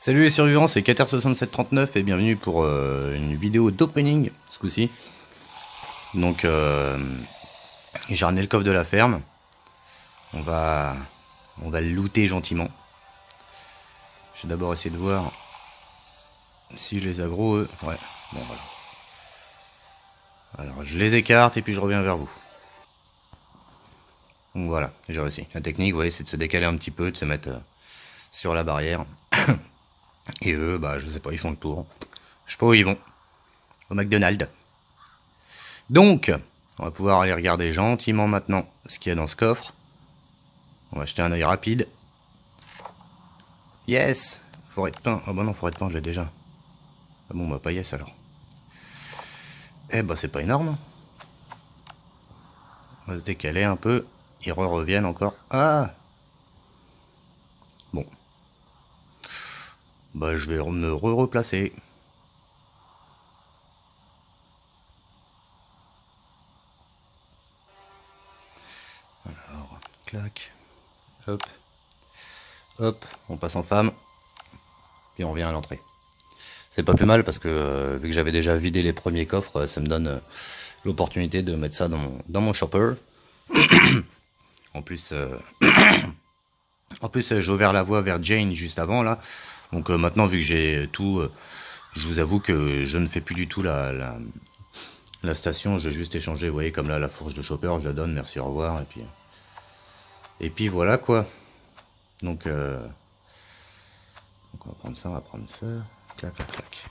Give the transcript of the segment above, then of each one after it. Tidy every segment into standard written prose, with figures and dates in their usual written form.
Salut les survivants, c'est Kater6739 et bienvenue pour une vidéo d'opening ce coup-ci. Donc j'ai ramené le coffre de la ferme. On va le looter gentiment. Je vais d'abord essayer de voir si je les aggro eux. Ouais, bon voilà. Alors je les écarte et puis je reviens vers vous. Donc voilà, j'ai réussi. La technique, vous voyez, c'est de se décaler un petit peu, de se mettre sur la barrière. Et eux, bah je sais pas, ils font le tour. Je sais pas où ils vont. Au McDonald's. Donc, on va pouvoir aller regarder gentiment maintenant ce qu'il y a dans ce coffre. On va jeter un œil rapide. Yes! Forêt de pin. Ah bah non, forêt de pin, je l'ai déjà. Ah bon, bah pas yes alors. Eh bah c'est pas énorme. On va se décaler un peu. Ils reviennent encore. Ah! Bon. Bah je vais me replacer. Alors, clac. Hop. Hop, on passe en femme. Puis on revient à l'entrée. C'est pas plus mal parce que vu que j'avais déjà vidé les premiers coffres, ça me donne l'opportunité de mettre ça dans mon shopper. En plus, j'ai ouvert la voie vers Jane juste avant là. Donc maintenant, vu que j'ai tout, je vous avoue que je ne fais plus du tout la station. Je vais juste échanger. Vous voyez, comme là, la fourche de shopper, je la donne. Merci, au revoir. Et puis voilà quoi. Donc on va prendre ça, on va prendre ça. Clac, clac, clac.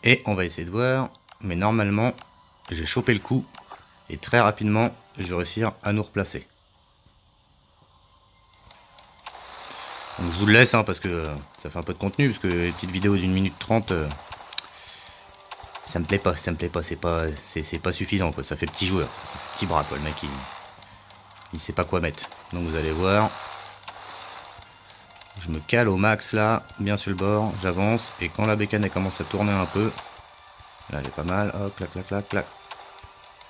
Et on va essayer de voir. Mais normalement, j'ai chopé le coup. Et très rapidement, je vais réussir à nous replacer. Donc je vous le laisse hein, parce que ça fait un peu de contenu. Parce que les petites vidéos d'une minute 30, ça me plaît pas. C'est pas suffisant quoi. Ça fait petit joueur. C'est petit bras quoi. Le mec il sait pas quoi mettre. Donc vous allez voir. Je me cale au max là, bien sur le bord, j'avance, et quand la bécane elle commence à tourner un peu, là elle est pas mal, hop, clac, clac, clac, clac,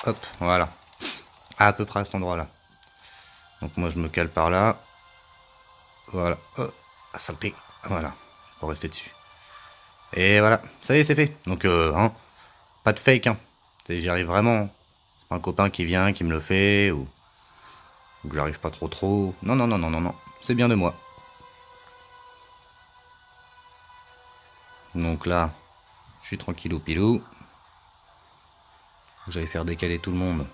hop, voilà, à peu près à cet endroit là. Donc moi je me cale par là, voilà, hop, à salter, voilà, faut rester dessus. Et voilà, ça y est c'est fait, donc hein, pas de fake, hein. J'y arrive vraiment, c'est pas un copain qui vient, qui me le fait, ou que j'arrive pas trop, non, non, non, non, non, non, c'est bien de moi. Donc là, je suis tranquillou pilou. J'allais faire décaler tout le monde.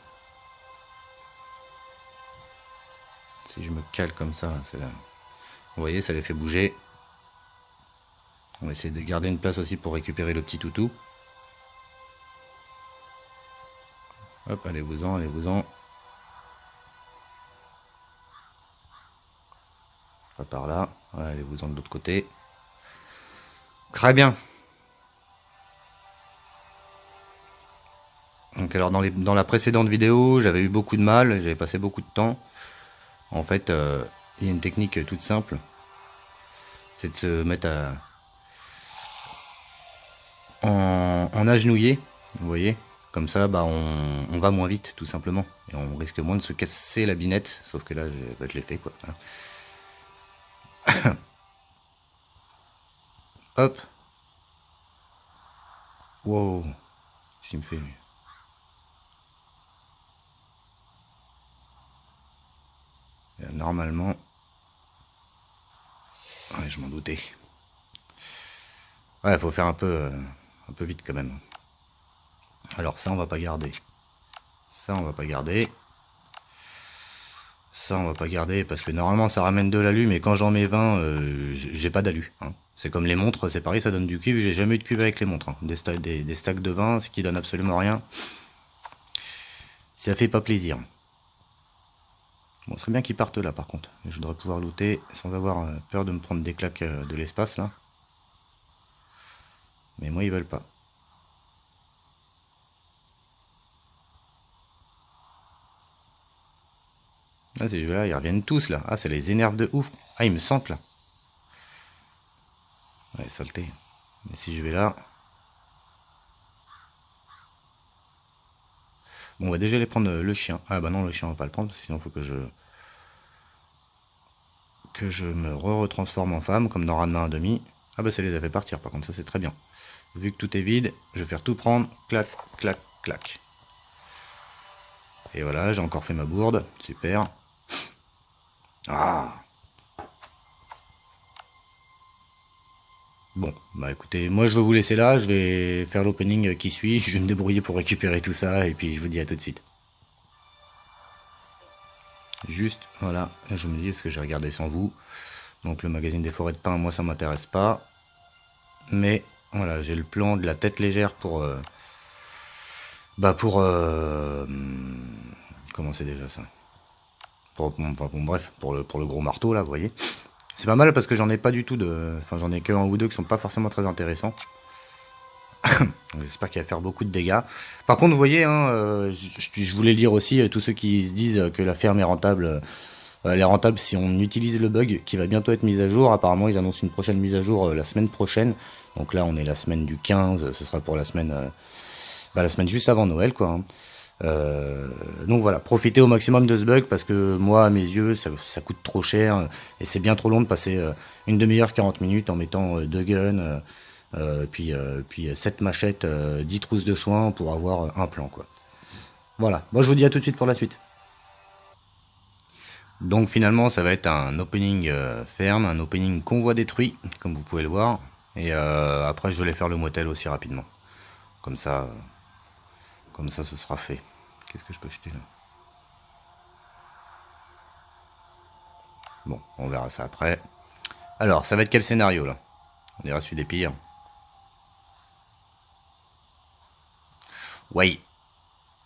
Si je me cale comme ça, c'est là. Vous voyez, ça les fait bouger. On va essayer de garder une place aussi pour récupérer le petit toutou. Hop, allez-vous-en, allez-vous-en. Pas par là. Ouais, allez-vous-en de l'autre côté. Très bien. Donc alors dans la précédente vidéo, j'avais eu beaucoup de mal, j'avais passé beaucoup de temps. En fait, il y a une technique toute simple. C'est de se mettre en agenouillé, vous voyez. Comme ça, bah, on va moins vite, tout simplement. Et on risque moins de se casser la binette. Sauf que là, je l'ai fait, quoi. Hop. Wow. Qu'est-ce qu'il me fait, lui? Et normalement... Ouais, je m'en doutais. Ouais, faut faire un peu vite, quand même. Alors ça, on va pas garder. Ça, on va pas garder. Ça, on va pas garder parce que normalement ça ramène de l'alu, mais quand j'en mets 20, j'ai pas d'alu. Hein. C'est comme les montres, c'est pareil, ça donne du cuivre. J'ai jamais eu de cuivre avec les montres. Hein. Des stacks de 20, ce qui donne absolument rien. Ça fait pas plaisir. Bon, ce serait bien qu'ils partent là par contre. Je voudrais pouvoir looter sans avoir peur de me prendre des claques de l'espace là. Mais moi, ils veulent pas. Ah, ces jeux-là, ils reviennent tous là. Ah, ça les énerve de ouf. Ah, ils me sentent là. Ouais, saleté. Mais si je vais là... Bon, on va déjà aller prendre le chien. Ah bah non, le chien on va pas le prendre, sinon il faut que je me retransforme en femme, comme dans Ranma 1,5. Ah bah ça les a fait partir, par contre ça c'est très bien. Vu que tout est vide, je vais faire tout prendre, clac, clac, clac. Et voilà, j'ai encore fait ma bourde, super. Ah. Bon, bah écoutez, moi je vais vous laisser là, je vais faire l'opening qui suit, je vais me débrouiller pour récupérer tout ça, et puis je vous dis à tout de suite. Juste, voilà, je me dis, parce que j'ai regardé sans vous, donc le magazine des forêts de pin, moi ça m'intéresse pas, mais voilà, j'ai le plan de la tête légère pour... comment c'est déjà ça, enfin bon, bref, pour le gros marteau là, vous voyez. C'est pas mal parce que j'en ai pas du tout de... Enfin j'en ai que un ou deux qui sont pas forcément très intéressants. J'espère qu'il va faire beaucoup de dégâts. Par contre, vous voyez, hein, je voulais le dire aussi, tous ceux qui se disent que la ferme est rentable, elle est rentable si on utilise le bug qui va bientôt être mis à jour. Apparemment, ils annoncent une prochaine mise à jour la semaine prochaine. Donc là, on est la semaine du 15, ce sera pour la semaine juste avant Noël, quoi. Hein. Donc voilà, profitez au maximum de ce bug parce que moi, à mes yeux, ça coûte trop cher et c'est bien trop long de passer une demi-heure, 40 minutes en mettant deux guns, puis 7 machettes, 10 trousses de soins pour avoir un plan, quoi. Voilà, moi je vous dis à tout de suite pour la suite. Donc finalement, ça va être un opening ferme, un opening convoi détruit, comme vous pouvez le voir. Et après, je vais aller faire le motel aussi rapidement. Comme ça, ce sera fait. Qu'est-ce que je peux jeter là? Bon, on verra ça après. Alors, ça va être quel scénario là? On dirait celui des pires. Ouais.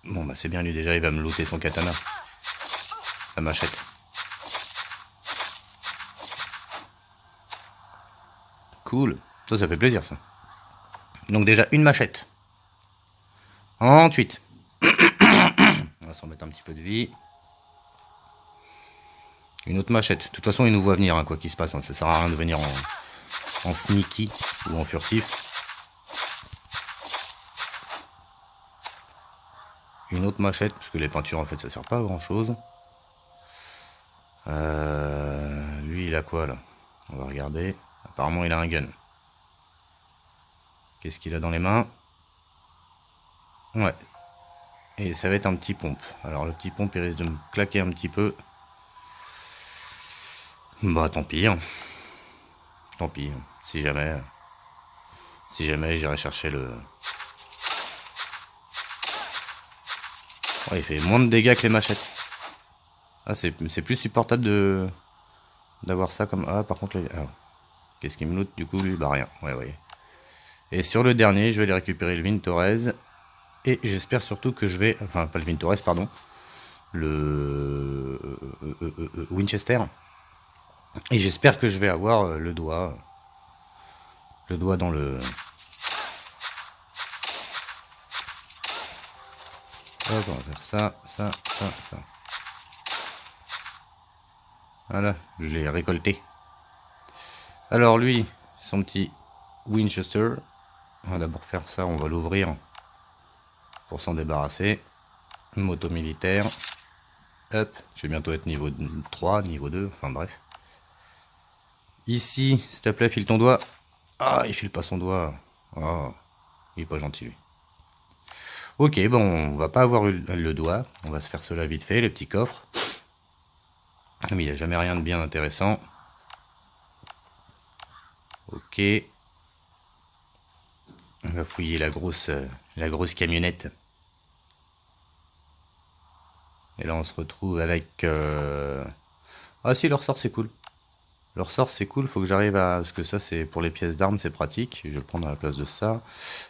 Bon, bah c'est bien, lui déjà, il va me looter son katana. Ça m'achète. Cool. Ça fait plaisir ça. Donc déjà, une machette. Ensuite, on va s'en mettre un petit peu de vie. Une autre machette. De toute façon, il nous voit venir, hein, quoi qu'il se passe. Hein. Ça sert à rien de venir en sneaky ou en furtif. Une autre machette, parce que les peintures, en fait, ça sert pas à grand chose. Lui, il a quoi, là? On va regarder. Apparemment, il a un gun. Qu'est-ce qu'il a dans les mains? Ouais. Et ça va être un petit pompe. Alors, le petit pompe, il risque de me claquer un petit peu. Bah, tant pis. Hein. Tant pis. Si jamais j'irai chercher le... Ouais, il fait moins de dégâts que les machettes. Ah, c'est plus supportable d'avoir ça comme... Ah, par contre, là... Ah, qu'est-ce qu'il me loot du coup, lui? Bah, rien. Ouais, ouais. Et sur le dernier, je vais aller récupérer le Vintorez. Et j'espère surtout que je vais... Enfin, pas le Vintorez, pardon. Le... Winchester. Et j'espère que je vais avoir le doigt... Le doigt dans le... Hop, on va faire ça, ça, ça, ça. Voilà, je l'ai récolté. Alors lui, son petit Winchester. On va d'abord faire ça, on va l'ouvrir pour s'en débarrasser. Moto militaire. Hop, je vais bientôt être niveau 3, niveau 2, enfin bref. Ici, s'il te plaît, file ton doigt. Ah, il file pas son doigt. Oh, il est pas gentil lui. Ok, bon, on va pas avoir le doigt. On va se faire cela vite fait, le petit coffre. Mais il n'y a jamais rien de bien intéressant. Ok. On va fouiller la grosse camionnette. Et là, on se retrouve avec... Ah si, leur sort, c'est cool. Leur sort, c'est cool. Faut que j'arrive à... Parce que ça, c'est pour les pièces d'armes, c'est pratique. Je vais le prendre à la place de ça.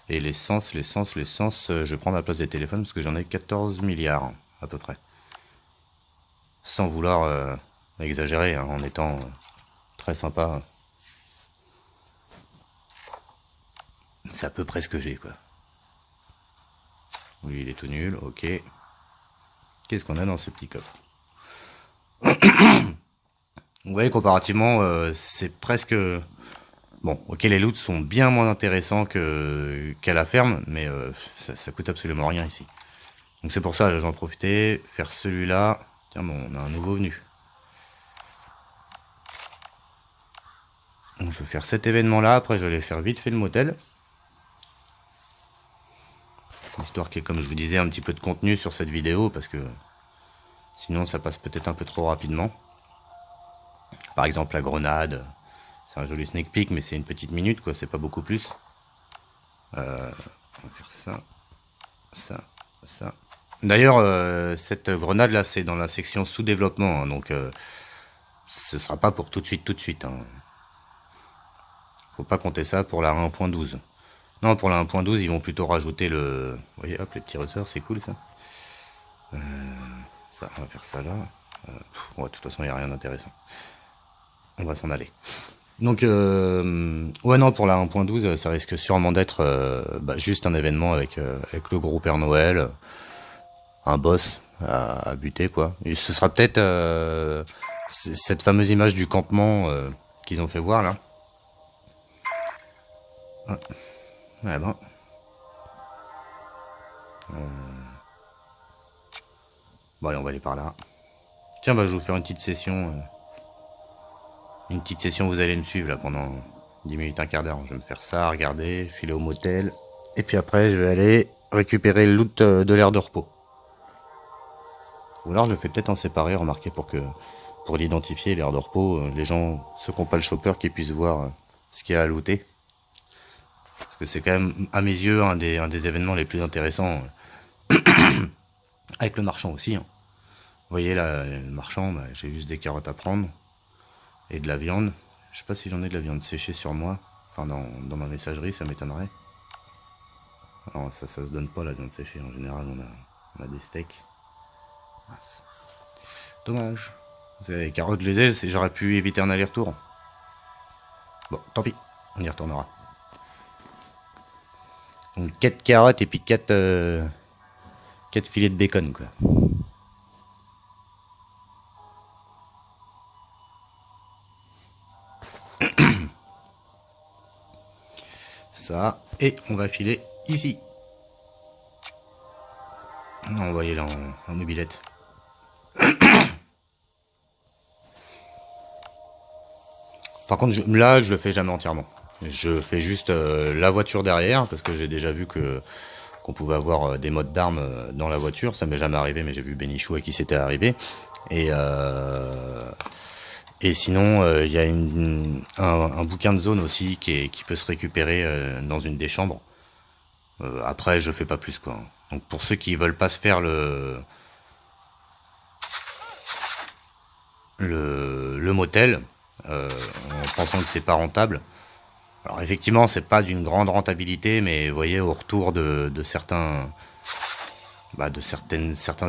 Et l'essence, je vais prendre à la place des téléphones parce que j'en ai 14 milliards, à peu près. Sans vouloir exagérer, hein, en étant très sympa. C'est à peu près ce que j'ai, quoi. Oui, il est tout nul, ok. Qu'est-ce qu'on a dans ce petit coffre? Vous voyez, comparativement, c'est presque... Bon, ok, les loots sont bien moins intéressants qu'à la ferme, mais ça coûte absolument rien ici. Donc c'est pour ça, j'en profiter, faire celui-là. Tiens, bon, on a un nouveau venu. Donc, je vais faire cet événement là, après je vais aller faire vite fait le motel. Histoire qu'il y ait, comme je vous disais, un petit peu de contenu sur cette vidéo, parce que sinon ça passe peut-être un peu trop rapidement. Par exemple la grenade, c'est un joli sneak peek, mais c'est une petite minute, quoi, c'est pas beaucoup plus. On va faire ça, ça, ça. D'ailleurs, cette grenade là, c'est dans la section sous-développement, hein, donc ce sera pas pour tout de suite. Hein. Faut pas compter ça pour la 1.12. Non, pour la 1.12, ils vont plutôt rajouter le... Vous voyez, hop, les petits ressorts, c'est cool ça. Ça, on va faire ça là. Ouais, de toute façon, il n'y a rien d'intéressant. On va s'en aller. Donc, ouais, non, pour la 1.12, ça risque sûrement d'être juste un événement avec le gros Père Noël, un boss à buter, quoi. Et ce sera peut-être cette fameuse image du campement qu'ils ont fait voir, là. Ouais, bon. Bon, allez, on va aller par là. Tiens, bah, je vais vous faire une petite session. Une petite session, vous allez me suivre là pendant 10 minutes, un quart d'heure. Je vais me faire ça, regarder, filer au motel. Et puis après, je vais aller récupérer le loot de l'aire de repos. Ou alors, je le fais peut-être en séparé, remarquez, pour l'identifier, l'aire de repos. Les gens, ceux qui n'ont pas le chopper, qui puissent voir ce qu'il y a à looter. Parce que c'est quand même, à mes yeux, un des événements les plus intéressants. Avec le marchand aussi. Hein. Vous voyez là, le marchand, bah, j'ai juste des carottes à prendre. Et de la viande. Je sais pas si j'en ai de la viande séchée sur moi. Enfin, dans ma messagerie, ça m'étonnerait. Alors, ça se donne pas la viande séchée. En général, on a des steaks. Mince. Dommage. Les carottes, je les ai, j'aurais pu éviter un aller-retour. Bon, tant pis. On y retournera. Donc 4 carottes et puis 4 filets de bacon, quoi. Ça, et on va filer ici. On va y aller en mobilette. Par contre, là, je le fais jamais entièrement. Je fais juste la voiture derrière, parce que j'ai déjà vu qu'on pouvait avoir des modes d'armes dans la voiture. Ça m'est jamais arrivé, mais j'ai vu Benichou à qui c'était arrivé. Et sinon, il y a un bouquin de zone aussi qui peut se récupérer dans une des chambres. Après, je fais pas plus, quoi. Donc pour ceux qui veulent pas se faire le motel, en pensant que c'est pas rentable. Alors effectivement, c'est pas d'une grande rentabilité, mais vous voyez, au retour de certains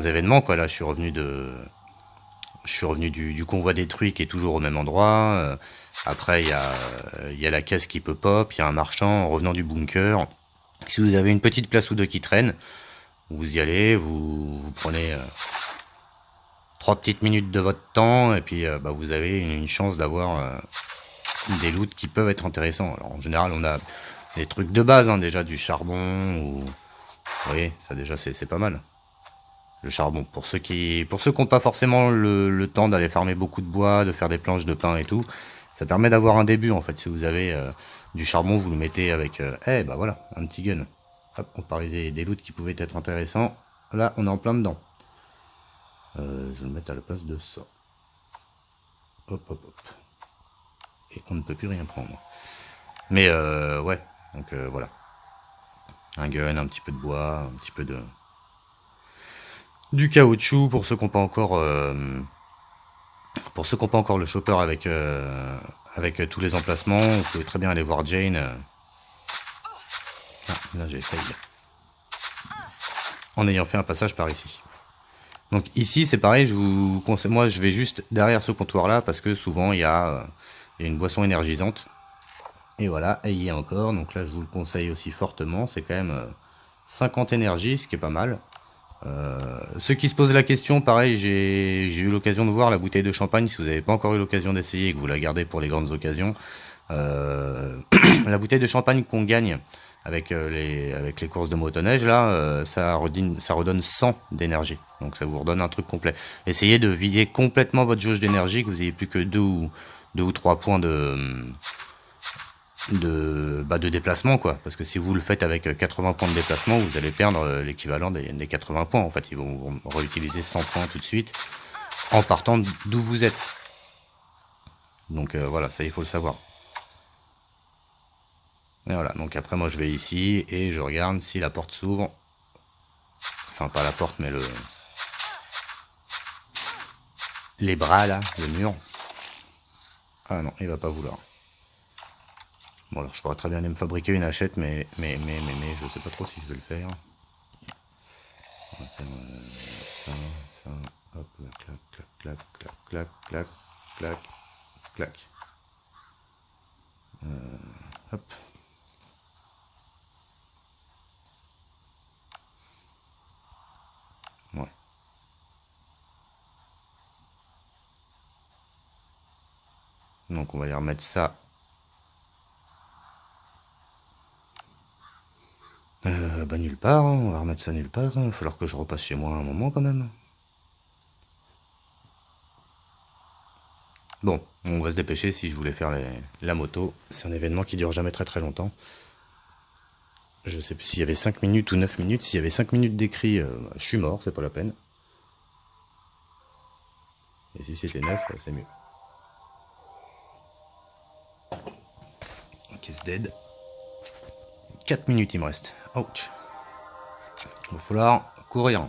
événements, quoi. Là, je suis revenu du convoi détruit qui est toujours au même endroit. Après, il y a la caisse qui peut pop, il y a un marchand en revenant du bunker. Si vous avez une petite place ou deux qui traîne, vous y allez, vous prenez 3 petites minutes de votre temps, et puis vous avez une chance d'avoir des loots qui peuvent être intéressants. Alors en général, on a des trucs de base, hein, déjà du charbon, ou vous voyez, ça déjà c'est pas mal. Le charbon, pour ceux qui n'ont pas forcément le temps d'aller farmer beaucoup de bois, de faire des planches de pain et tout, ça permet d'avoir un début en fait. Si vous avez du charbon, vous le mettez avec voilà, un petit gun. Hop, on parlait des loots qui pouvaient être intéressants. Là, on est en plein dedans. Je vais le mettre à la place de ça. Hop, hop, hop. Et on ne peut plus rien prendre. Mais ouais, donc voilà. Un gun, un petit peu de bois, un petit peu du caoutchouc pour ceux qui n'ont pas encore le chopper avec tous les emplacements. Vous pouvez très bien aller voir Jane. Ah, là j'ai failli. En ayant fait un passage par ici. Donc ici c'est pareil, je vous conseille, moi je vais juste derrière ce comptoir là parce que souvent il y a une boisson énergisante. Et voilà, et il y a encore, donc là je vous le conseille aussi fortement, c'est quand même 50 énergies, ce qui est pas mal. Ceux qui se posent la question, pareil, j'ai eu l'occasion de voir la bouteille de champagne, si vous n'avez pas encore eu l'occasion d'essayer et que vous la gardez pour les grandes occasions. La bouteille de champagne qu'on gagne avec les courses de motoneige, là, ça redonne 100 d'énergie. Donc ça vous redonne un truc complet. Essayez de vider complètement votre jauge d'énergie, que vous ayez plus que 2 ou 3 points de de déplacement, quoi. Parce que si vous le faites avec 80 points de déplacement, vous allez perdre l'équivalent des 80 points. En fait, ils vont réutiliser 100 points tout de suite en partant d'où vous êtes. Donc voilà, ça il faut le savoir. Et voilà, donc après moi je vais ici et je regarde si la porte s'ouvre. Enfin pas la porte mais les bras là, le mur. Ah non, il va pas vouloir. Bon alors je pourrais très bien aller me fabriquer une hachette mais je sais pas trop si je vais le faire. On va faire ça, hop, clac, clac, clac, clac, clac, clac, clac, clac. Hop. Ouais. Donc on va y remettre ça. Bah nulle part, hein. On va remettre ça nulle part. Il va falloir que je repasse chez moi un moment quand même. Bon, on va se dépêcher si je voulais faire la moto. C'est un événement qui dure jamais très très longtemps. Je sais plus s'il y avait 5 minutes ou 9 minutes. S'il y avait 5 minutes d'écrit, je suis mort, c'est pas la peine. Et si c'était 9, c'est mieux. Ok, c'est dead. 4 minutes il me reste. Ouch. Il va falloir courir.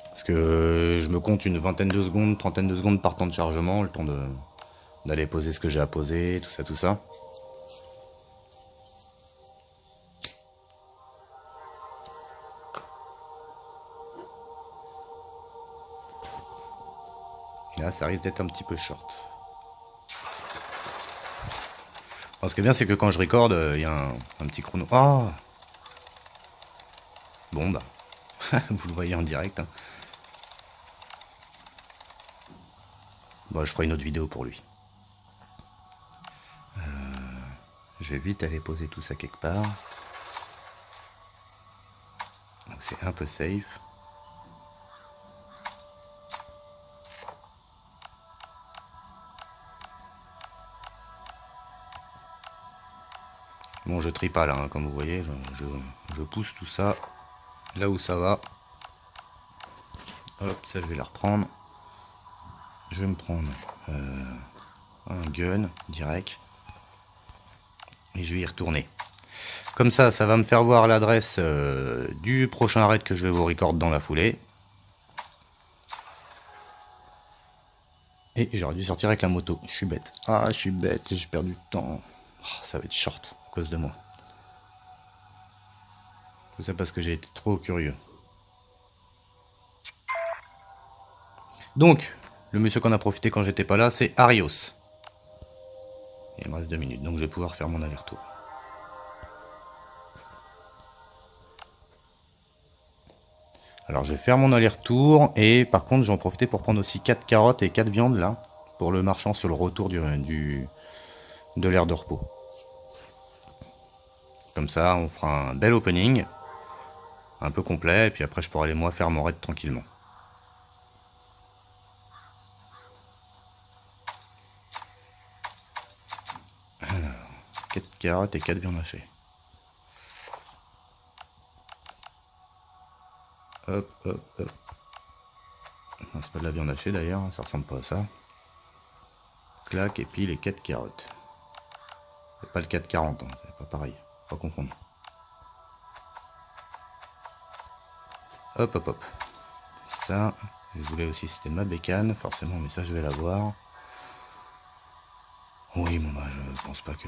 Parce que je me compte une vingtaine de secondes, trentaine de secondes par temps de chargement, le temps d'aller poser ce que j'ai à poser, tout ça, tout ça. Et là, ça risque d'être un petit peu short. Alors, ce qui est bien, c'est que quand je recorde, il y a un petit chrono. Oh bon, bah, vous le voyez en direct. Hein. Bon, je ferai une autre vidéo pour lui. Je vais vite aller poser tout ça quelque part. Donc c'est un peu safe. Bon, je trie pas là, hein, comme vous voyez, je pousse tout ça là où ça va. Hop, ça je vais la reprendre. Je vais me prendre un gun direct et je vais y retourner. Comme ça va me faire voir l'adresse du prochain raid que je vais vous record dans la foulée. Et j'aurais dû sortir avec la moto. Je suis bête. Ah, je suis bête, j'ai perdu du temps. Oh, ça va être short à cause de moi. Tout ça parce que j'ai été trop curieux. Donc, le monsieur qu'on a profité quand j'étais pas là, c'est Arios. Il me reste 2 minutes, donc je vais pouvoir faire mon aller-retour. Alors je vais faire mon aller-retour et par contre j'en profiter pour prendre aussi 4 carottes et 4 viandes là pour le marchand sur le retour de l'aire de repos. Comme ça on fera un bel opening, un peu complet et puis après je pourrai aller moi faire mon raid tranquillement. Alors, 4 carottes et 4 viandes hachées. Hop, hop, hop. C'est pas de la viande hachée d'ailleurs, ça ressemble pas à ça. Clac, et puis les 4 carottes. C'est pas le 4,40, hein, c'est pas pareil, pas confondre. Hop, hop, hop. Ça, je voulais aussi, c'était ma bécane, forcément, mais ça je vais l'avoir. Oui, bon bah je pense pas que...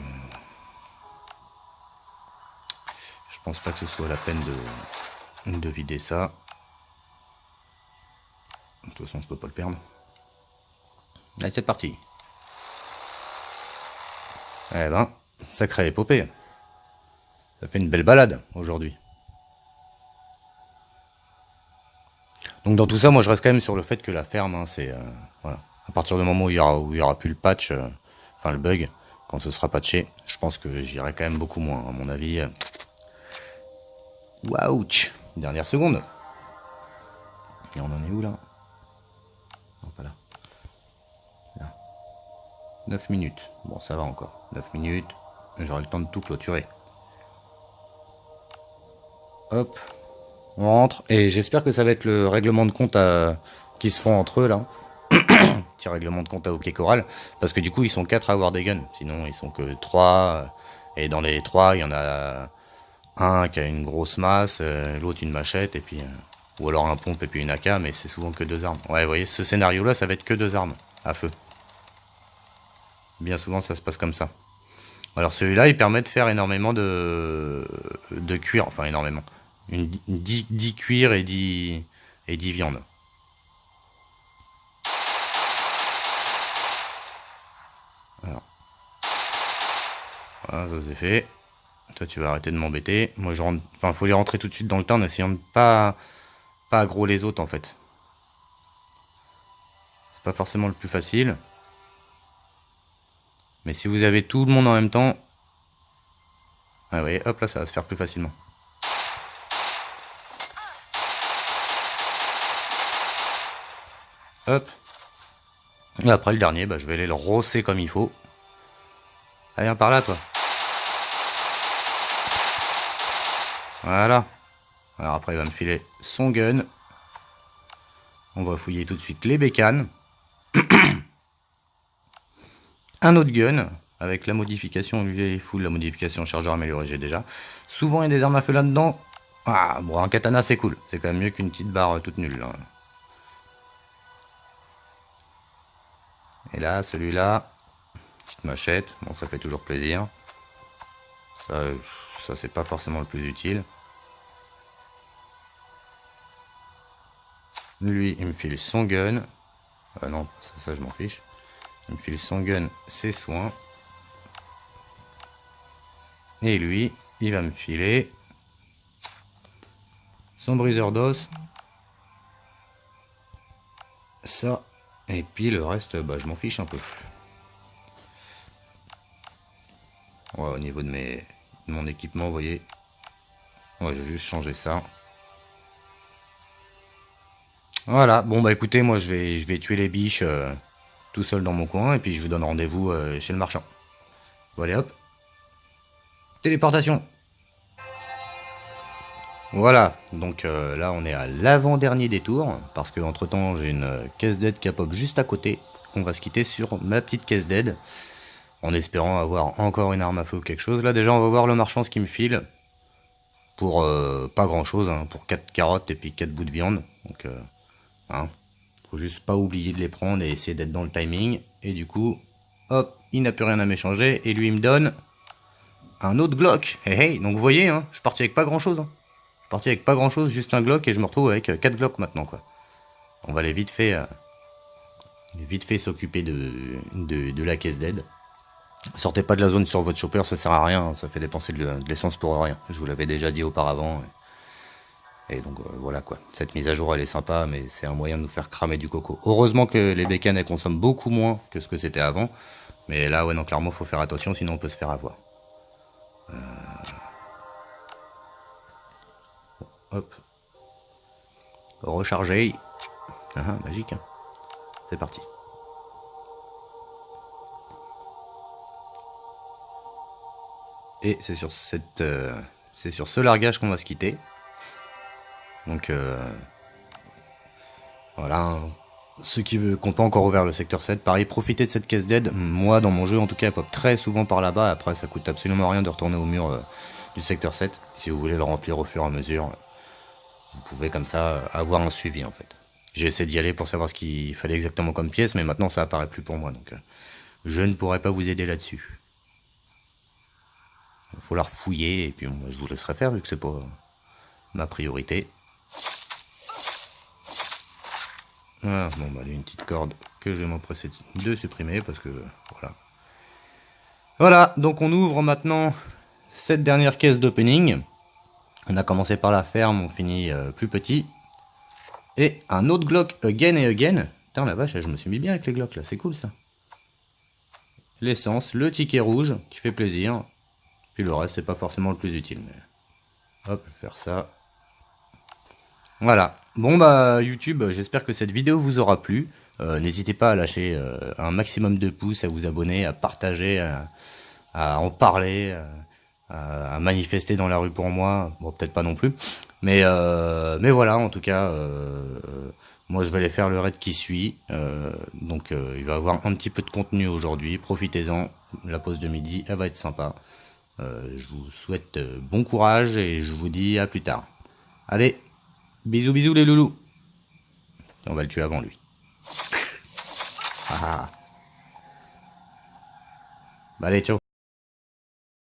Je pense pas que ce soit la peine de vider ça. De toute façon, je peux pas le perdre. Allez, c'est parti. Eh ben, sacrée épopée. Ça fait une belle balade aujourd'hui. Donc dans tout ça, moi je reste quand même sur le fait que la ferme, hein, c'est... voilà. À partir du moment où il y aura plus le patch, enfin le bug, quand ce sera patché, je pense que j'irai quand même beaucoup moins, à mon avis. Wouch. Dernière seconde. Et on en est où là? Non, pas là. Là. 9 minutes. Bon, ça va encore. 9 minutes. J'aurai le temps de tout clôturer. Hop. On rentre. Et j'espère que ça va être le règlement de compte qui se font entre eux, là. Petit règlement de compte à hockey choral. Parce que du coup, ils sont 4 à avoir des guns. Sinon, ils sont que 3. Et dans les 3, il y en a un qui a une grosse masse, l'autre une machette, et puis... ou alors un pompe et puis une AK, mais c'est souvent que 2 armes. Ouais, vous voyez, ce scénario-là, ça va être que 2 armes à feu. Bien souvent, ça se passe comme ça. Alors celui-là, il permet de faire énormément de cuir, enfin énormément. 10 cuirs et 10 viandes. Alors. Voilà, ça c'est fait. Toi, tu vas arrêter de m'embêter. Moi, je rentre... Enfin, faut les rentrer tout de suite dans le temps en essayant de pas aggro les autres, en fait. C'est pas forcément le plus facile. Mais si vous avez tout le monde en même temps... Ah, vous voyez, hop, là, ça va se faire plus facilement. Hop. Et après, le dernier, bah, je vais aller le rosser comme il faut. Allez, viens par là, toi. Voilà. Alors après, il va me filer son gun. On va fouiller tout de suite les bécanes. Un autre gun. Avec la modification, lui, il fout la modification chargeur amélioré, j'ai déjà. Souvent, il y a des armes à feu là-dedans. Ah, bon, un katana, c'est cool. C'est quand même mieux qu'une petite barre toute nulle. Là. Et là, celui-là, petite machette. Bon, ça fait toujours plaisir. Ça c'est pas forcément le plus utile. Lui, il me file son gun. Ah non, ça je m'en fiche. Il me file son gun, ses soins. Et lui, il va me filer son briseur d'os. Ça. Et puis le reste, bah, je m'en fiche un peu. Ouais, au niveau de mon équipement, vous voyez. Ouais, j'ai juste changé ça. Voilà, bon bah écoutez, moi je vais tuer les biches tout seul dans mon coin et puis je vous donne rendez-vous chez le marchand. Bon allez hop. Téléportation. Voilà, donc là on est à l'avant-dernier détour, parce que entre temps j'ai une caisse d'aide qui pop juste à côté. On va se quitter sur ma petite caisse d'aide, en espérant avoir encore une arme à feu ou quelque chose. Là déjà on va voir le marchand ce qu'il me file, pour pas grand chose, hein, pour 4 carottes et puis 4 bouts de viande. Donc hein, faut juste pas oublier de les prendre et essayer d'être dans le timing. Et du coup, hop, il n'a plus rien à m'échanger, et lui il me donne un autre Glock. Hey, hey, donc vous voyez, hein, je suis parti avec pas grand chose. Hein. Je suis parti avec pas grand chose, juste un Glock, et je me retrouve avec 4 Glocks maintenant, quoi. On va aller vite fait s'occuper de la caisse d'aide. Sortez pas de la zone sur votre chopper, ça sert à rien, ça fait dépenser de l'essence pour rien. Je vous l'avais déjà dit auparavant. Et donc voilà quoi. Cette mise à jour elle est sympa, mais c'est un moyen de nous faire cramer du coco. Heureusement que les bécanes elles consomment beaucoup moins que ce que c'était avant. Mais là ouais non clairement faut faire attention, sinon on peut se faire avoir. Hop. Recharger. Ah, magique. Hein. C'est parti. Et c'est sur c'est sur ce largage qu'on va se quitter. Donc voilà. Hein. Ceux qui n'ont pas encore ouvert le secteur 7, pareil, profitez de cette caisse d'aide. Moi, dans mon jeu, en tout cas, elle pop très souvent par là-bas. Après, ça coûte absolument rien de retourner au mur du secteur 7. Si vous voulez le remplir au fur et à mesure, vous pouvez comme ça avoir un suivi, en fait. J'ai essayé d'y aller pour savoir ce qu'il fallait exactement comme pièce, mais maintenant, ça apparaît plus pour moi. Donc, je ne pourrai pas vous aider là-dessus. Il faut la refouiller, et puis bon, je vous laisserai faire, vu que c'est pas ma priorité. Voilà, bon bah une petite corde que je vais m'empresser de supprimer parce que voilà. Voilà, donc on ouvre maintenant cette dernière caisse d'opening. On a commencé par la ferme, on finit plus petit. Et un autre Glock again et again. Putain la vache, je me suis mis bien avec les Glocks là, c'est cool ça. L'essence, le ticket rouge qui fait plaisir. Puis le reste c'est pas forcément le plus utile. Mais... hop, je vais faire ça. Voilà. Bon bah YouTube, j'espère que cette vidéo vous aura plu. N'hésitez pas à lâcher un maximum de pouces, à vous abonner, à partager, à en parler, à manifester dans la rue pour moi. Bon, peut-être pas non plus. Mais voilà, en tout cas, moi je vais aller faire le raid qui suit. Donc il va y avoir un petit peu de contenu aujourd'hui. Profitez-en. La pause de midi, elle va être sympa. Je vous souhaite bon courage et je vous dis à plus tard. Allez, bisous bisous les loulous. On va le tuer avant lui. Ah, ah. Bah allez, ciao.